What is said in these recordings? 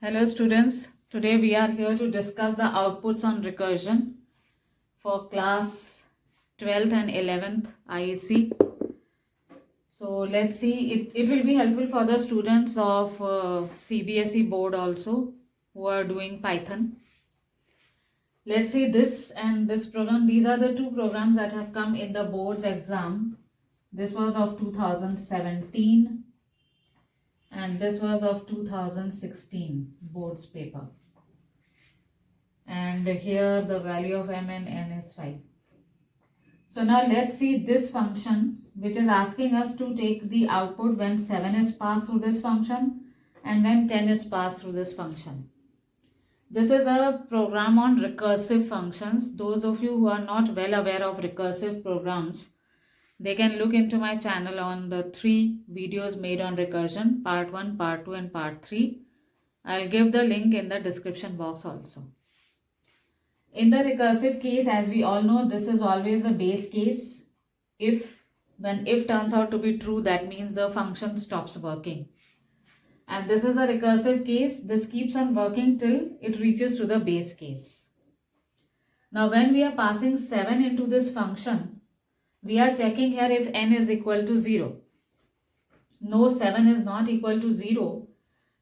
Hello students, today we are here to discuss the outputs on recursion for class 12th and 11th IEC. So let's see, it will be helpful for the students of CBSE board also who are doing Python. Let's see this and this program. These are the two programs that have come in the board's exam. This was of 2017 and this was of 2016 board's paper. And here the value of m and n is 5. So now let's see this function which is asking us to take the output when 7 is passed through this function and when 10 is passed through this function. This is a program on recursive functions. Those of you who are not well aware of recursive programs, they can look into my channel on the 3 videos made on recursion, part 1, part 2 and part 3. I'll give the link in the description box also. In the recursive case, as we all know, this is always a base case. When if turns out to be true, that means the function stops working. And this is a recursive case. This keeps on working till it reaches to the base case. Now when we are passing 7 into this function, we are checking here if n is equal to 0. No, 7 is not equal to 0.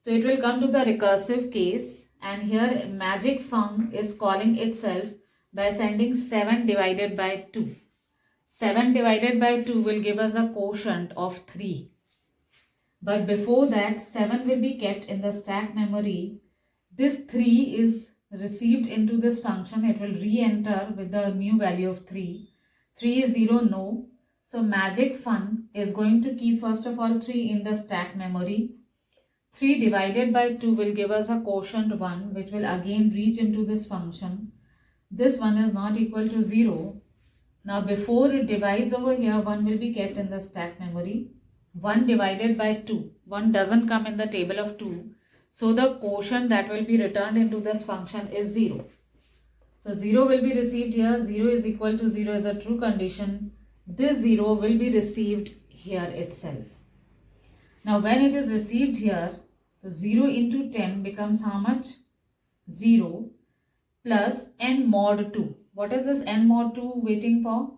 So it will come to the recursive case. And here magic func is calling itself by sending 7 divided by 2. 7 divided by 2 will give us a quotient of 3. But before that, 7 will be kept in the stack memory. This 3 is received into this function. It will re-enter with the new value of 3. 3 is 0, no. So magic func is going to keep first of all 3 in the stack memory. 3 divided by 2 will give us a quotient 1 which will again reach into this function. This 1 is not equal to 0. Now before it divides over here, 1 will be kept in the stack memory. 1 divided by 2. 1 doesn't come in the table of 2. So the quotient that will be returned into this function is 0. So 0 will be received here. 0 is equal to 0 is a true condition. This 0 will be received here itself. Now when it is received here, so 0 into 10 becomes how much? 0 plus n mod 2. What is this n mod 2 waiting for?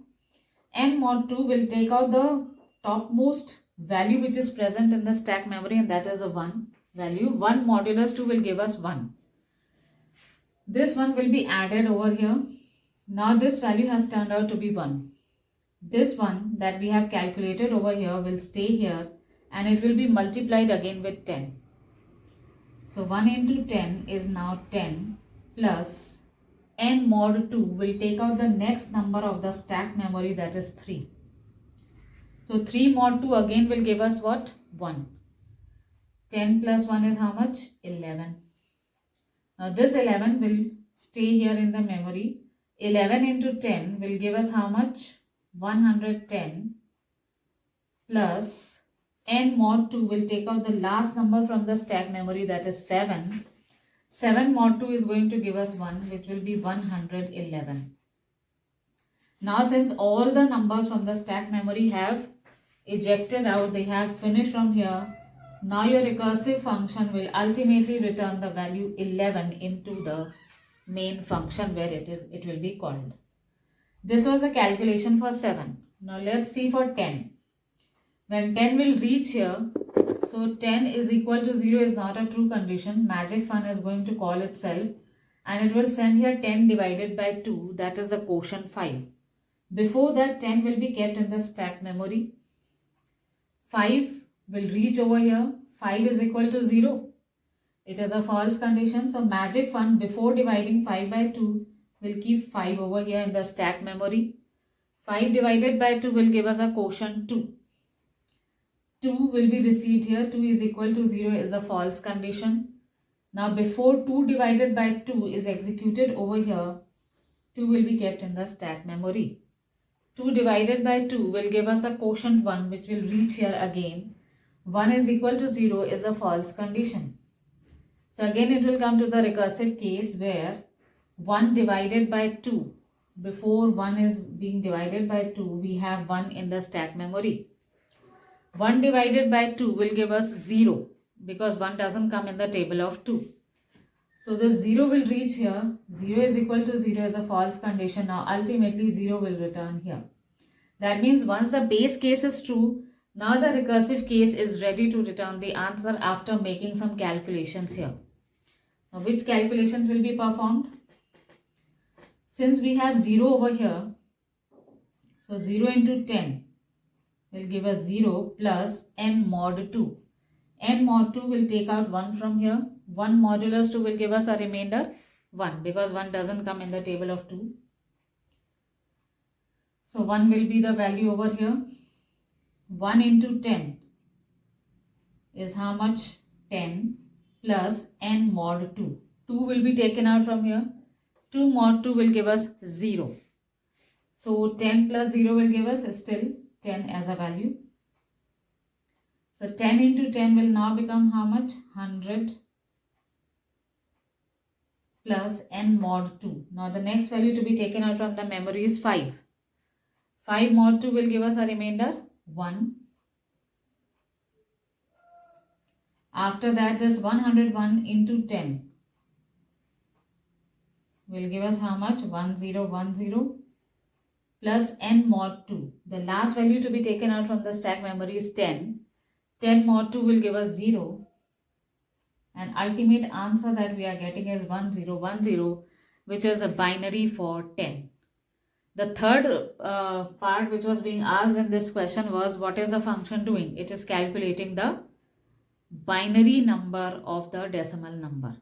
N mod 2 will take out the topmost value which is present in the stack memory, and that is a 1 value. 1 modulus 2 will give us 1. This one will be added over here. Now this value has turned out to be 1. This one that we have calculated over here will stay here and it will be multiplied again with 10. So 1 into 10 is now 10 plus n mod 2 will take out the next number of the stack memory, that is 3. So 3 mod 2 again will give us what? 1. 10 plus 1 is how much? 11. Now this 11 will stay here in the memory. 11 into 10 will give us how much? 110 plus n mod 2 will take out the last number from the stack memory, that is 7. 7 mod 2 is going to give us 1, which will be 111. Now since all the numbers from the stack memory have ejected out, they have finished from here, now your recursive function will ultimately return the value 11 into the main function where it will be called. This was a calculation for 7. Now let's see for 10. When 10 will reach here, so 10 is equal to 0 is not a true condition. Magic func is going to call itself and it will send here 10 divided by 2, that is a quotient 5. Before that, 10 will be kept in the stack memory. 5 will reach over here. 5 is equal to 0. It is a false condition. So magic func before dividing 5 by 2 will keep 5 over here in the stack memory. 5 divided by 2 will give us a quotient 2. 2 will be received here. 2 is equal to 0 is a false condition. Now before 2 divided by 2 is executed over here, 2 will be kept in the stack memory. 2 divided by 2 will give us a quotient 1 which will reach here again. 1 is equal to 0 is a false condition. So again it will come to the recursive case where 1 divided by 2. Before 1 is being divided by 2, we have 1 in the stack memory. 1 divided by 2 will give us 0 because 1 doesn't come in the table of 2. So the 0 will reach here. 0 is equal to 0 is a false condition. Now ultimately 0 will return here. That means once the base case is true, now the recursive case is ready to return the answer after making some calculations here. Now which calculations will be performed? Since we have 0 over here, so 0 into 10 will give us 0 plus n mod 2. N mod 2 will take out 1 from here. 1 modulus 2 will give us a remainder 1 because 1 doesn't come in the table of 2. So 1 will be the value over here. 1 into 10 is how much? 10 plus n mod 2. 2 will be taken out from here. 2 mod 2 will give us 0. So 10 plus 0 will give us still 10 as a value. So 10 into 10 will now become how much? 100 plus n mod 2. Now the next value to be taken out from the memory is 5. 5 mod 2 will give us a remainder 1. After that, this 101 into 10 will give us how much? 1010 plus n mod 2. The last value to be taken out from the stack memory is 10. 10 mod 2 will give us 0. And ultimate answer that we are getting is 1010, which is a binary for 10. The third part which was being asked in this question was, what is the function doing? It is calculating the binary number of the decimal number.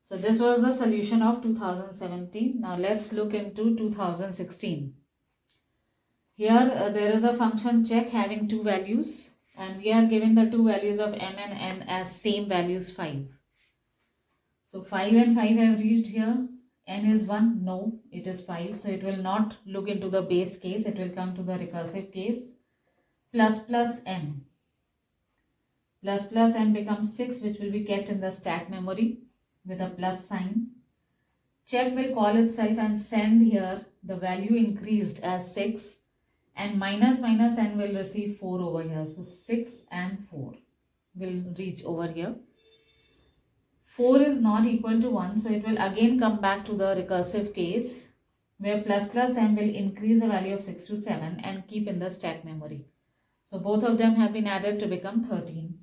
So this was the solution of 2017. Now let's look into 2016. Here there is a function check having two values, and we are given the two values of m and n as same values 5. So 5 and 5 have reached here. N is 1, no, it is 5. So it will not look into the base case, it will come to the recursive case. Plus n. Plus n becomes 6, which will be kept in the stack memory with a plus sign. Check will call itself and send here the value increased as 6, and minus n will receive 4 over here. So 6 and 4 will reach over here. 4 is not equal to 1, so it will again come back to the recursive case where plus n will increase the value of 6 to 7 and keep in the stack memory. So both of them have been added to become 13.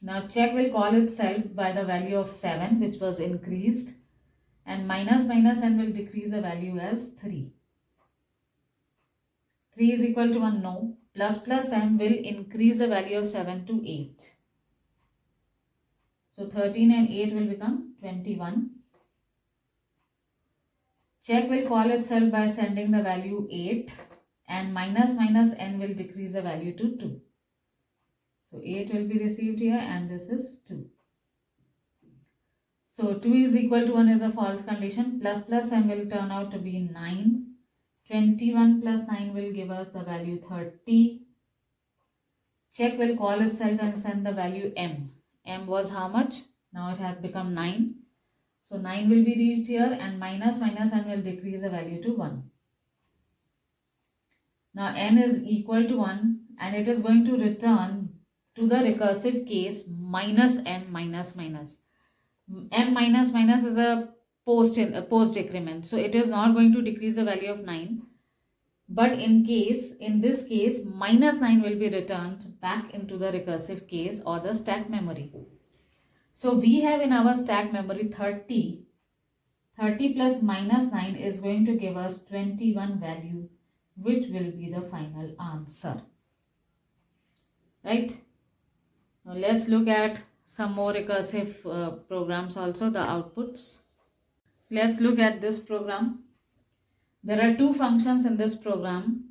Now check will call itself by the value of 7, which was increased, and minus n will decrease the value as 3. 3 is equal to 1, no. Plus n will increase the value of 7 to 8. So 13 and 8 will become 21. Check will call itself by sending the value 8, and minus n will decrease the value to 2. So 8 will be received here, and this is 2. So 2 is equal to 1 is a false condition. Plus n will turn out to be 9. 21 plus 9 will give us the value 30. Check will call itself and send the value m. M was how much? Now it has become 9. So 9 will be reached here, and minus n will decrease the value to 1. Now n is equal to 1, and it is going to return to the recursive case minus m minus minus. M minus minus is a post decrement, so it is not going to decrease the value of 9. But in this case, minus 9 will be returned back into the recursive case or the stack memory. So we have in our stack memory 30. 30 plus minus 9 is going to give us 21 value, which will be the final answer. Right? Now let's look at some more recursive programs also, the outputs. Let's look at this program. There are two functions in this program,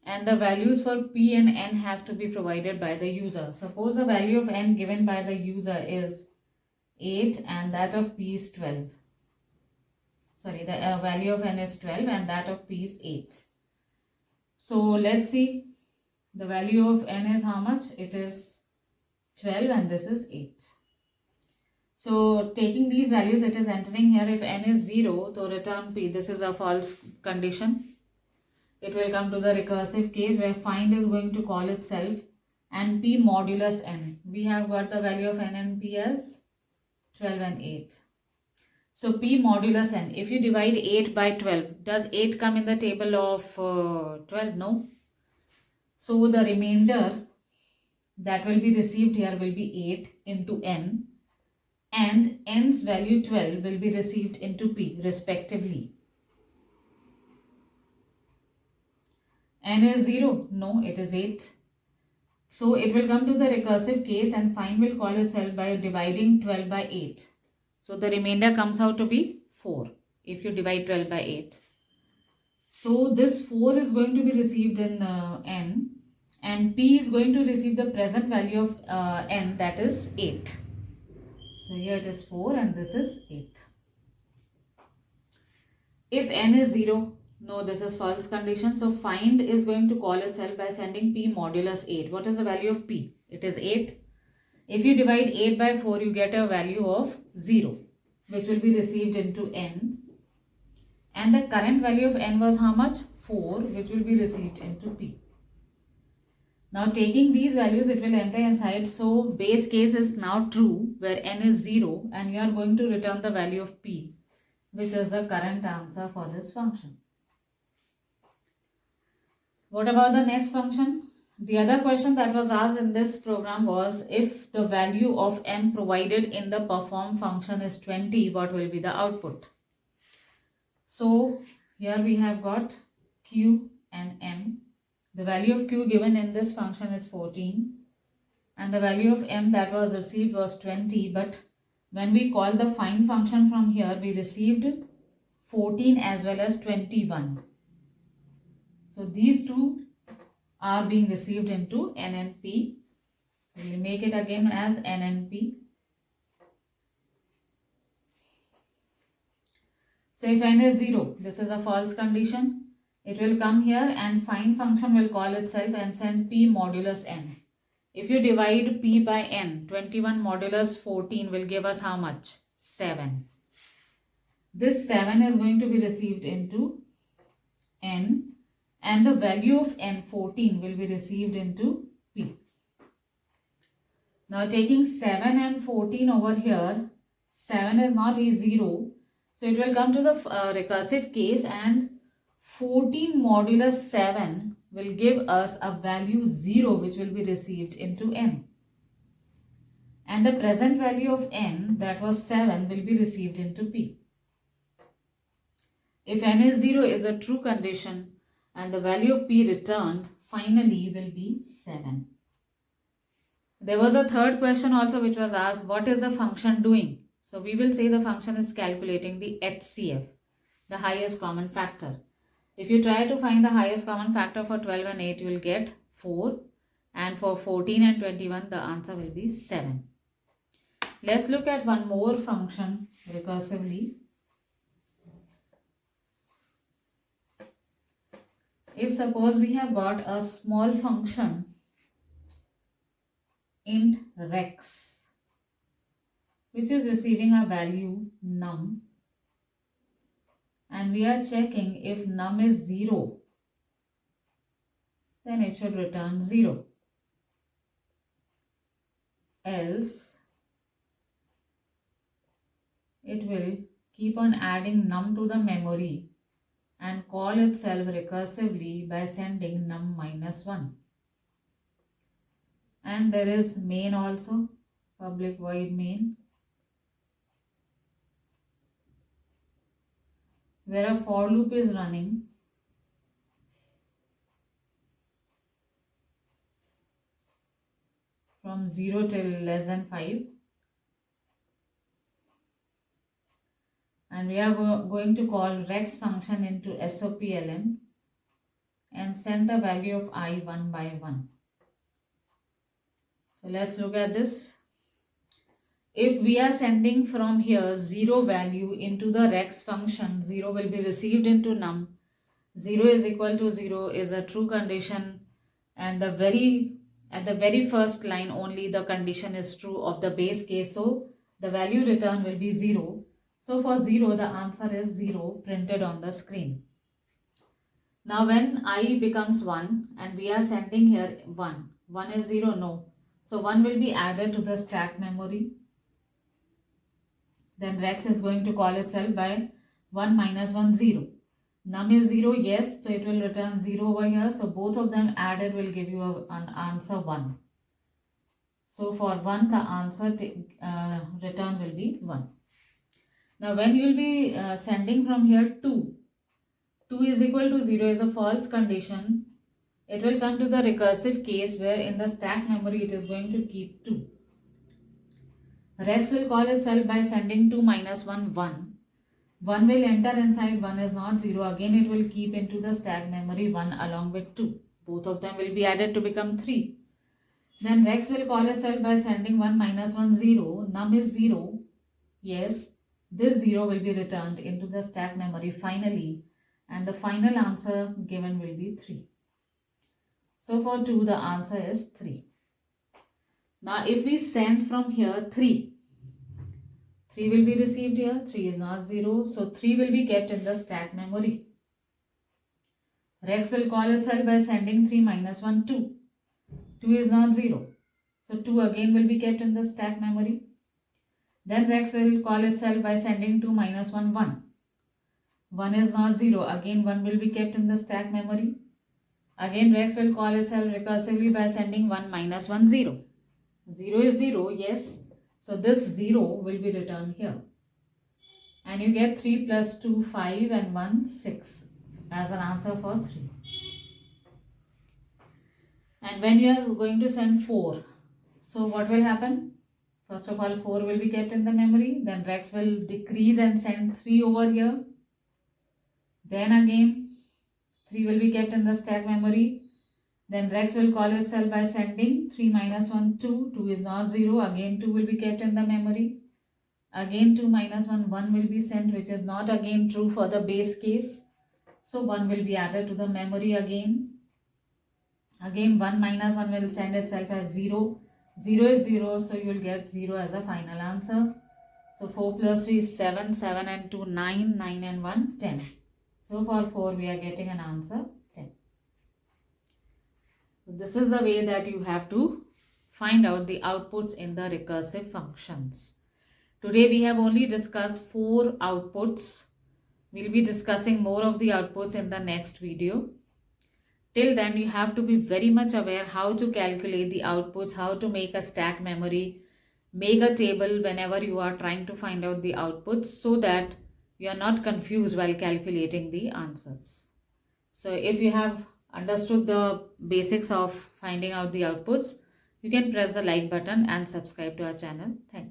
and the values for p and n have to be provided by the user. Suppose the value of n given by the user is 8 and that of p is 12. Sorry, the value of n is 12 and that of p is 8. So let's see, the value of n is how much? It is 12 and this is 8. So taking these values, it is entering here. If n is 0, so return p. This is a false condition. It will come to the recursive case where find is going to call itself and p modulus n. We have got the value of n and p as 12 and 8. So p modulus n, if you divide 8 by 12, does 8 come in the table of 12? No. So the remainder that will be received here will be 8 into n, and n's value 12 will be received into p respectively. N is 0? No, it is 8. So it will come to the recursive case and find will call itself by dividing 12 by 8. So the remainder comes out to be 4 if you divide 12 by 8. So this 4 is going to be received in n, and p is going to receive the present value of n, that is 8. So here it is 4 and this is 8. If n is 0, no, this is false condition. So find is going to call itself by sending p modulus 8. What is the value of p? It is 8. If you divide 8 by 4, you get a value of 0, which will be received into n. And the current value of n was how much? 4, which will be received into p. Now taking these values, it will enter inside. So base case is now true, where n is 0, and you are going to return the value of p, which is the current answer for this function. What about the next function? The other question that was asked in this program was, if the value of m provided in the perform function is 20, what will be the output? So here we have got q and m. The value of q given in this function is 14, and the value of m that was received was 20, but when we call the find function from here, we received 14 as well as 21. So these two are being received into n and p. So we make it again as n and p. So if n is 0, this is a false condition. It will come here and find function will call itself and send p modulus n. If you divide p by n, 21 modulus 14 will give us how much? 7. This 7 is going to be received into n, and the value of n, 14, will be received into p. Now taking 7 and 14 over here, 7 is not a 0. So it will come to the recursive case, and 14 modulus 7 will give us a value 0, which will be received into n. And the present value of n, that was 7, will be received into p. If n is 0 is a true condition, and the value of p returned finally will be 7. There was a third question also which was asked, what is the function doing? So we will say the function is calculating the HCF, the highest common factor. If you try to find the highest common factor for 12 and 8, you will get 4, and for 14 and 21 the answer will be 7. Let's look at one more function recursively. If suppose we have got a small function int rex, which is receiving a value num, and we are checking if num is 0, then it should return 0. Else it will keep on adding num to the memory and call itself recursively by sending num minus 1. And there is main also, public void main, where a for loop is running from 0 till less than 5. And we are going to call rex function into SOPLN and send the value of I 1 by 1. So let's look at this. If we are sending from here 0 value into the rex function, 0 will be received into num. 0 is equal to 0 is a true condition, and at the very first line only the condition is true of the base case. So the value returned will be 0. So for 0, the answer is 0 printed on the screen. Now when I becomes 1 and we are sending here 1, 1 is 0? No. So 1 will be added to the stack memory. Then Rex is going to call itself by 1 minus 1, 0. Num is 0, yes, so it will return 0 over here. So both of them added will give you an answer 1. So for 1, the answer return will be 1. Now when you will be sending from here 2, 2 is equal to 0 is a false condition. It will come to the recursive case where in the stack memory it is going to keep 2. Rex will call itself by sending 2 minus 1, 1. 1 will enter inside, 1 is not 0. Again it will keep into the stack memory 1 along with 2. Both of them will be added to become 3. Then Rex will call itself by sending 1 minus 1, 0. Num is 0. Yes, this 0 will be returned into the stack memory finally. And the final answer given will be 3. So for 2, the answer is 3. Now if we send from here 3, 3 will be received here. 3 is not 0. So 3 will be kept in the stack memory. Rex will call itself by sending 3 minus 1, 2. 2 is not 0. So 2 again will be kept in the stack memory. Then Rex will call itself by sending 2 minus 1, 1. 1 is not 0. Again 1 will be kept in the stack memory. Again Rex will call itself recursively by sending 1 minus 1, 0. 0 is 0, yes. So this 0 will be returned here. And you get 3 plus 2, 5 and 1, 6 as an answer for 3. And when you are going to send 4, so what will happen? First of all, 4 will be kept in the memory. Then Rex will decrease and send 3 over here. Then again 3 will be kept in the stack memory. Then Rex will call itself by sending 3 minus 1, 2. 2 is not 0. Again 2 will be kept in the memory. Again 2 minus 1, 1 will be sent, which is not again true for the base case. So 1 will be added to the memory again. Again 1 minus 1 will send itself as 0. 0 is 0, so you will get 0 as a final answer. So 4 plus 3 is 7. 7 and 2, 9. 9 and 1, 10. So for 4 we are getting an answer 10. So this is the way that you have to find out the outputs in the recursive functions. Today we have only discussed 4 outputs. We'll be discussing more of the outputs in the next video. Till then you have to be very much aware how to calculate the outputs, how to make a stack memory, make a table whenever you are trying to find out the outputs so that you are not confused while calculating the answers. So if you have understood the basics of finding out the outputs, you can press the like button and subscribe to our channel. Thank you.